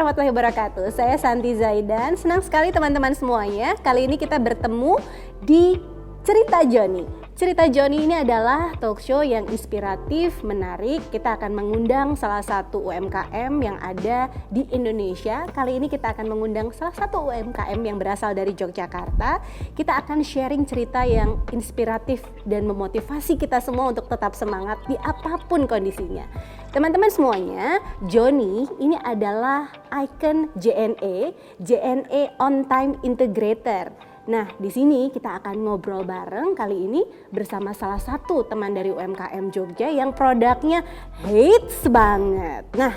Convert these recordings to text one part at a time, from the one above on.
warahmatullahi wabarakatuh. Saya Santi Zaidan. Senang sekali teman-teman semuanya. Kali ini kita bertemu di Cerita Joni. Cerita Joni ini adalah talk show yang inspiratif, menarik. Kita akan mengundang salah satu UMKM yang ada di Indonesia. Kali ini kita akan mengundang salah satu UMKM yang berasal dari Yogyakarta. Kita akan sharing cerita yang inspiratif dan memotivasi kita semua untuk tetap semangat di apapun kondisinya. Teman-teman semuanya, Joni ini adalah ikon JNE On Time Integrator. Nah, di sini kita akan ngobrol bareng kali ini bersama salah satu teman dari UMKM Jogja yang produknya hits banget. Nah,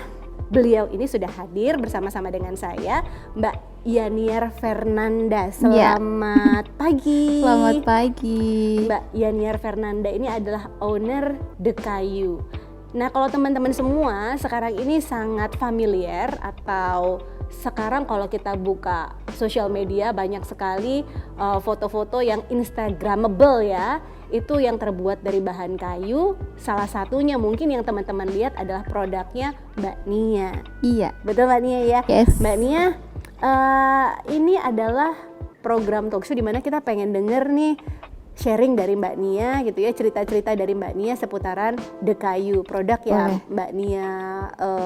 beliau ini sudah hadir bersama-sama dengan saya, Mbak Yaniar Fernanda. Selamat pagi. Selamat pagi. Mbak Yaniar Fernanda ini adalah owner The Kayu. Nah, kalau teman-teman semua sekarang ini sangat familiar atau sekarang kalau kita buka sosial media banyak sekali foto-foto yang instagramable ya, itu yang terbuat dari bahan kayu. Salah satunya mungkin yang teman-teman lihat adalah produknya Mbak Nia. Iya. Betul Mbak Nia ya? Yes. Mbak Nia, ini adalah program talkshow di mana kita pengen denger nih sharing dari Mbak Nia gitu ya, cerita-cerita dari Mbak Nia seputaran The Kayu, produk yang Mbak Nia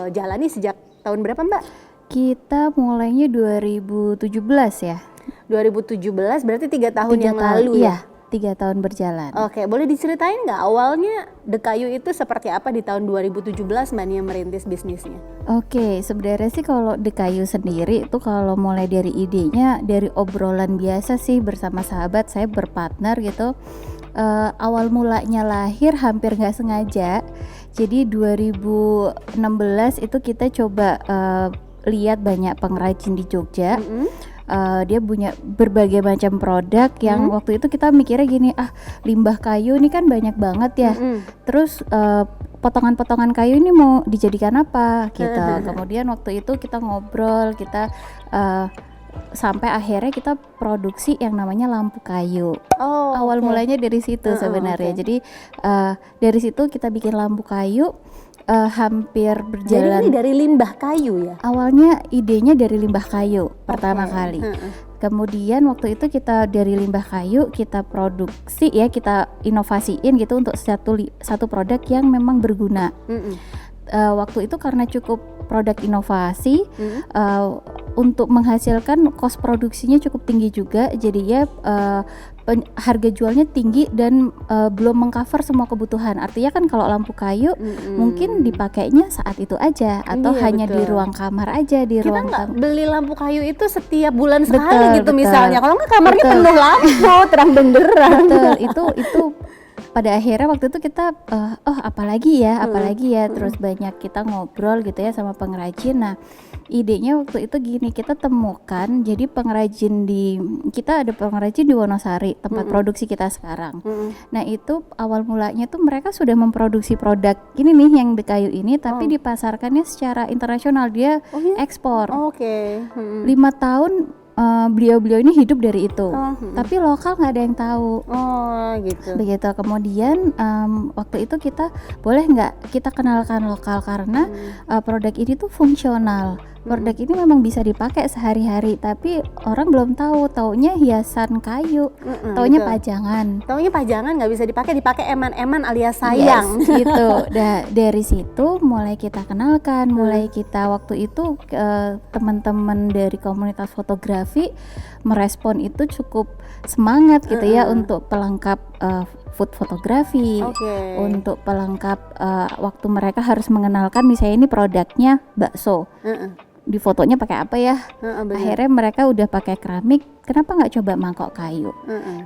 jalani sejak tahun berapa Mbak? Kita mulainya 2017 ya. 2017 berarti 3 tahun yang lalu ya? Iya, 3 tahun berjalan. Oke, boleh diceritain nggak awalnya The Kayu itu seperti apa di tahun 2017 Mbak Nia merintis bisnisnya? Oke, sebenarnya sih kalau The Kayu sendiri itu kalau mulai dari idenya dari obrolan biasa sih bersama sahabat, saya berpartner gitu. Awal mulanya lahir hampir nggak sengaja. Jadi 2016 itu kita coba lihat banyak pengrajin di Jogja. Dia punya berbagai macam produk yang waktu itu kita mikirnya gini, limbah kayu ini kan banyak banget ya. Terus potongan-potongan kayu ini mau dijadikan apa gitu. Kemudian waktu itu kita ngobrol, kita sampai akhirnya kita produksi yang namanya lampu kayu. Awal mulanya dari situ sebenarnya. Jadi dari situ kita bikin lampu kayu. Hampir berjalan. Jadi ini dari limbah kayu ya? Awalnya idenya dari limbah kayu pertama kali. Kemudian waktu itu kita dari limbah kayu kita produksi ya, kita inovasiin gitu untuk satu produk yang memang berguna. Waktu itu karena cukup produk inovasi, untuk menghasilkan cost produksinya cukup tinggi juga, jadinya harga jualnya tinggi dan belum mengcover semua kebutuhan. Artinya kan kalau lampu kayu mungkin dipakainya saat itu aja atau hanya di ruang kamar aja, di ruang kita nggak beli lampu kayu itu setiap bulan sekali gitu betul. Misalnya kalau nggak kamarnya penuh lampu terang benderang. Betul, itu pada akhirnya waktu itu kita apalagi ya terus banyak kita ngobrol gitu ya sama pengrajin. Nah, idenya waktu itu gini, kita temukan jadi kita ada pengrajin di Wonosari, tempat produksi kita sekarang. Nah, itu awal mulanya tuh mereka sudah memproduksi produk ini nih yang The Kayu ini, tapi dipasarkannya secara internasional, dia ekspor. 5 tahun beliau-beliau ini hidup dari itu, tapi lokal nggak ada yang tahu. Gitu. Begitu. Kemudian waktu itu kita boleh nggak kita kenalkan lokal karena produk ini tuh fungsional. Produk ini memang bisa dipakai sehari-hari, tapi orang belum tahu, taunya hiasan kayu, taunya pajangan. Taunya pajangan nggak bisa dipakai eman-eman alias sayang. Yes, gitu. Dari situ mulai kita kenalkan, mulai kita waktu itu teman-teman dari komunitas fotografi merespon itu cukup semangat gitu ya untuk pelengkap food fotografi, untuk pelengkap waktu mereka harus mengenalkan misalnya ini produknya bakso. Di fotonya pakai apa ya? Akhirnya mereka udah pakai keramik, kenapa nggak coba mangkok kayu?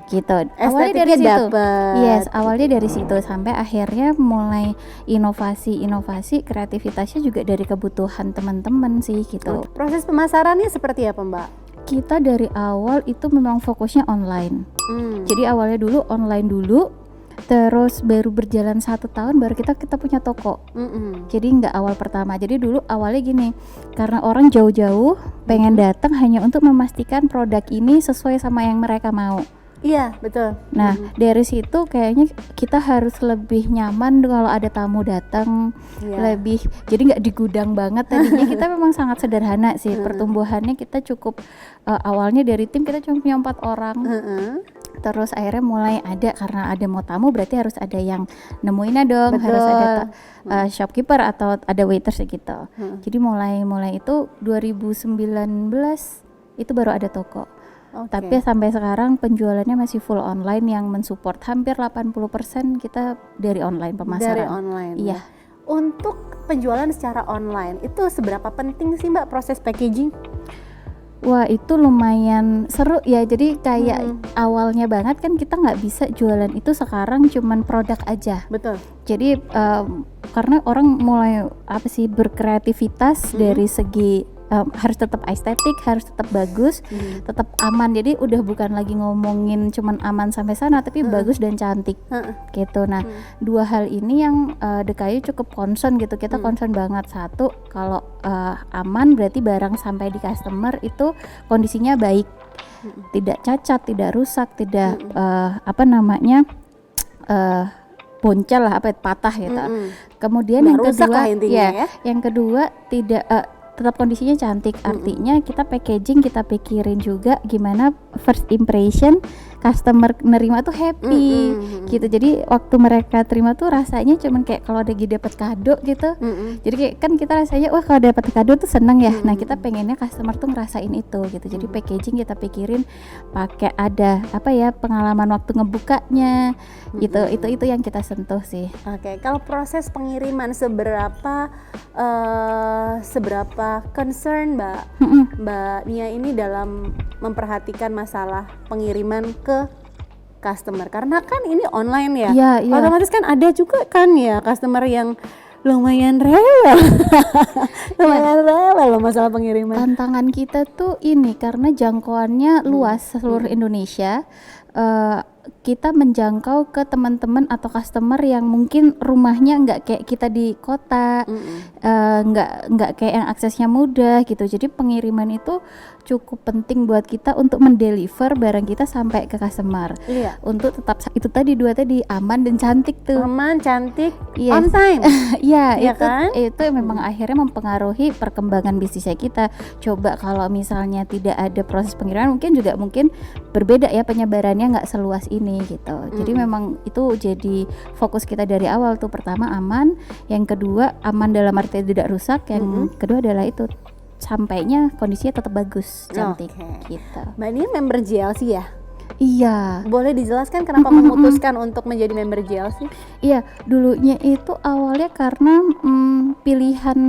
Gitu. Awalnya dari situ. Awalnya dari situ sampai akhirnya mulai inovasi, kreativitasnya juga dari kebutuhan teman-teman sih gitu. Proses pemasarannya seperti apa, Mbak? Kita dari awal itu memang fokusnya online. Jadi awalnya dulu online dulu. Terus baru berjalan 1 tahun baru kita punya toko. Jadi nggak awal pertama. Jadi dulu awalnya gini, karena orang jauh-jauh pengen datang hanya untuk memastikan produk ini sesuai sama yang mereka mau. Iya, betul. Nah, dari situ kayaknya kita harus lebih nyaman kalau ada tamu datang, Iya. lebih jadi nggak di gudang banget. Tadinya kita memang sangat sederhana sih pertumbuhannya, kita cukup awalnya dari tim kita cuma punya 4 orang. Terus akhirnya mulai ada, karena ada mau tamu berarti harus ada yang nemuinnya dong, Betul. harus ada shopkeeper atau ada waiters gitu. Jadi mulai itu 2019 itu baru ada toko. Oke. Tapi sampai sekarang penjualannya masih full online yang mensupport hampir 80% kita dari online pemasaran. Dari online. Iya. ya. Untuk penjualan secara online itu seberapa penting sih Mbak proses packaging? Wah, itu lumayan seru ya. Jadi kayak awalnya banget kan kita nggak bisa jualan itu sekarang cuman produk aja. Betul. Jadi karena orang mulai berkreativitas dari segi harus tetap estetik, harus tetap bagus, tetap aman. Jadi udah bukan lagi ngomongin cuman aman sampai sana, tapi bagus dan cantik gitu. Nah, dua hal ini yang DKI cukup concern gitu. Kita concern banget. Satu, kalau aman berarti barang sampai di customer itu kondisinya baik, tidak cacat, tidak rusak, tidak boncel lah, patah gitu. Kemudian Nggak yang rusak kedua, lah intinya ya. yang kedua tidak tetap kondisinya cantik. Artinya kita packaging kita pikirin juga gimana first impression customer nerima tuh happy gitu. Jadi waktu mereka terima tuh rasanya cuman kayak kalau lagi dapat kado gitu. Jadi kayak kan kita rasanya wah kalau dapat kado tuh seneng ya. Nah, kita pengennya customer tuh ngerasain itu gitu. Jadi packaging kita pikirin pakai ada pengalaman waktu ngebukanya gitu. Itu yang kita sentuh sih. Oke, kalau proses pengiriman seberapa concern Mbak Nia ini dalam memperhatikan masalah pengiriman ke customer, karena kan ini online ya. Iya. Otomatis kan ada juga kan ya customer yang lumayan rewel. Loh masalah pengiriman. Tantangan kita tuh ini karena jangkauannya luas seluruh Indonesia. Kita menjangkau ke teman-teman atau customer yang mungkin rumahnya nggak kayak kita di kota, nggak kayak yang aksesnya mudah gitu. Jadi pengiriman itu cukup penting buat kita untuk mendeliver barang kita sampai ke customer. Iya. Untuk tetap itu tadi aman dan cantik tuh. Aman, cantik, Yes. on time. Iya, Iya kan? itu memang akhirnya mempengaruhi perkembangan bisnisnya kita. Coba kalau misalnya tidak ada proses pengiriman, mungkin berbeda ya penyebarannya, nggak seluas ini gitu. Jadi memang itu jadi fokus kita dari awal tuh. Pertama aman, yang kedua aman dalam arti tidak rusak, yang kedua adalah itu sampainya kondisinya tetap bagus, cantik gitu. Mbak Nia member JLC ya? Iya. Boleh dijelaskan kenapa memutuskan untuk menjadi member JLC? Iya, dulunya itu awalnya karena pilihan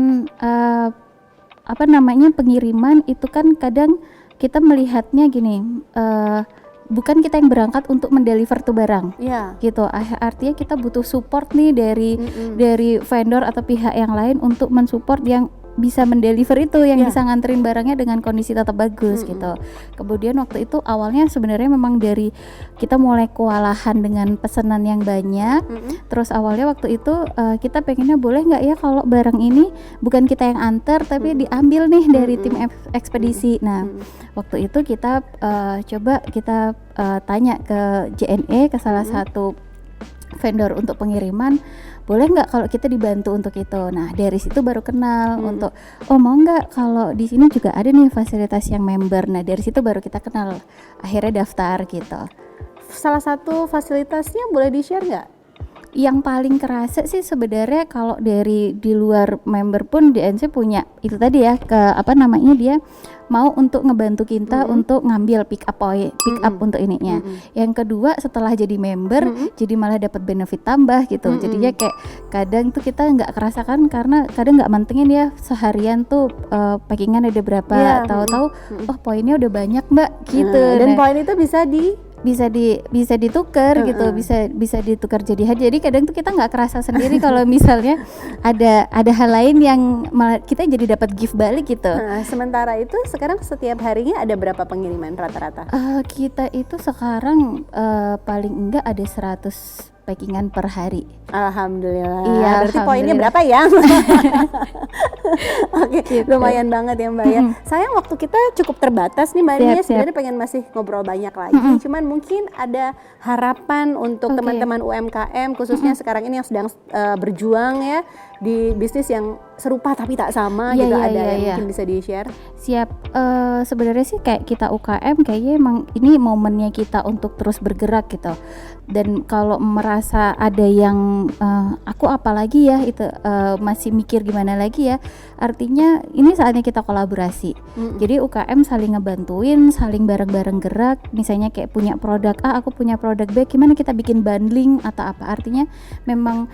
pengiriman itu kan kadang kita melihatnya gini, bukan kita yang berangkat untuk mendeliver tuh barang. Iya. Gitu. Artinya kita butuh support nih dari vendor atau pihak yang lain untuk mensupport yang bisa mendeliver itu, yang bisa nganterin barangnya dengan kondisi tetap bagus gitu. Kemudian waktu itu awalnya sebenarnya memang dari kita mulai kewalahan dengan pesanan yang banyak. Terus awalnya waktu itu kita pengennya boleh nggak ya kalau barang ini bukan kita yang antar tapi diambil nih dari tim ekspedisi. Nah, waktu itu kita tanya ke JNE, ke salah satu vendor untuk pengiriman, boleh nggak kalau kita dibantu untuk itu. Nah, dari situ baru kenal untuk mau nggak kalau di sini juga ada nih fasilitas yang member. Nah, dari situ baru kita kenal, akhirnya daftar gitu. Salah satu fasilitasnya boleh di-share nggak? Yang paling kerasa sih sebenarnya kalau dari di luar member pun DNC punya itu tadi ya, dia mau untuk ngebantu kita untuk ngambil pick up untuk ininya. Yang kedua setelah jadi member jadi malah dapat benefit tambah gitu. Jadinya kayak kadang tuh kita nggak kerasakan karena kadang nggak mantengin ya seharian tuh packingan ada berapa, tahu-tahu poinnya udah banyak Mbak gitu. Dan poin itu bisa ditukar gitu, bisa ditukar jadi hadiah. Jadi kadang tuh kita nggak kerasa sendiri kalau misalnya ada hal lain yang malah kita jadi dapat gift balik gitu. Sementara itu sekarang setiap harinya ada berapa pengiriman rata-rata? Kita itu sekarang paling enggak ada 100 packingan per hari. Alhamdulillah. Iya, Berarti poinnya alhamdulillah. berapa ya? Oke, Gitu. lumayan banget ya Mbak ya. Sayang waktu kita cukup terbatas nih Mbak Siap, Nia. siap. Sebenarnya pengen masih ngobrol banyak lagi. Cuman mungkin ada harapan untuk Oke. teman-teman UMKM khususnya sekarang ini yang sedang berjuang ya di bisnis yang serupa tapi tak sama Iya, gitu. iya, Ada iya, yang iya. mungkin bisa di-share? Siap. Sebenarnya sih kayak kita UKM kayaknya emang ini momennya kita untuk terus bergerak gitu. Dan kalau merasa ada yang aku apalagi ya itu masih mikir gimana lagi ya, artinya ini saatnya kita kolaborasi. Jadi UKM saling ngebantuin, saling bareng-bareng gerak. Misalnya kayak punya produk A, aku punya produk B, gimana kita bikin bundling atau apa. Artinya memang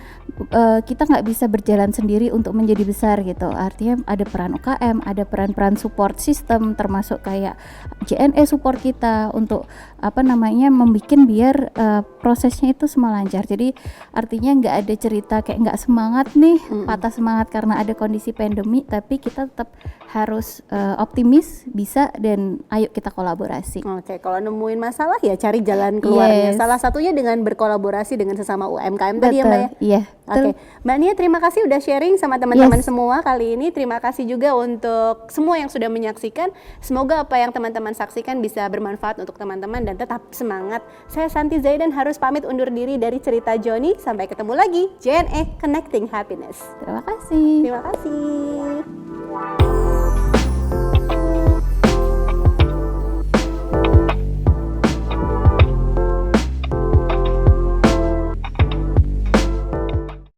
kita nggak bisa berjalan sendiri untuk menjadi besar gitu. Artinya ada peran UKM, ada peran-peran support system, termasuk kayak JNE support kita untuk apa namanya membikin biar prosesnya itu semua lancar. Jadi artinya nggak ada cerita kayak nggak semangat nih, patah semangat karena ada kondisi pandemi, tapi kita tetap harus optimis, bisa, dan ayo kita kolaborasi. Oke, kalau nemuin masalah ya cari jalan keluarnya. Yes. Salah satunya dengan berkolaborasi dengan sesama UMKM tadi ya Mbak ya. Iya. Oke, Mbak Nia terima kasih udah sharing sama teman-teman semua kali ini. Terima kasih juga untuk semua yang sudah menyaksikan. Semoga apa yang teman-teman saksikan bisa bermanfaat untuk teman-teman dan tetap semangat. Saya Santi Zaidan harus pamit undur diri dari Cerita Joni. Sampai ketemu lagi, JNE Connecting Happiness. Terima kasih. Terima kasih.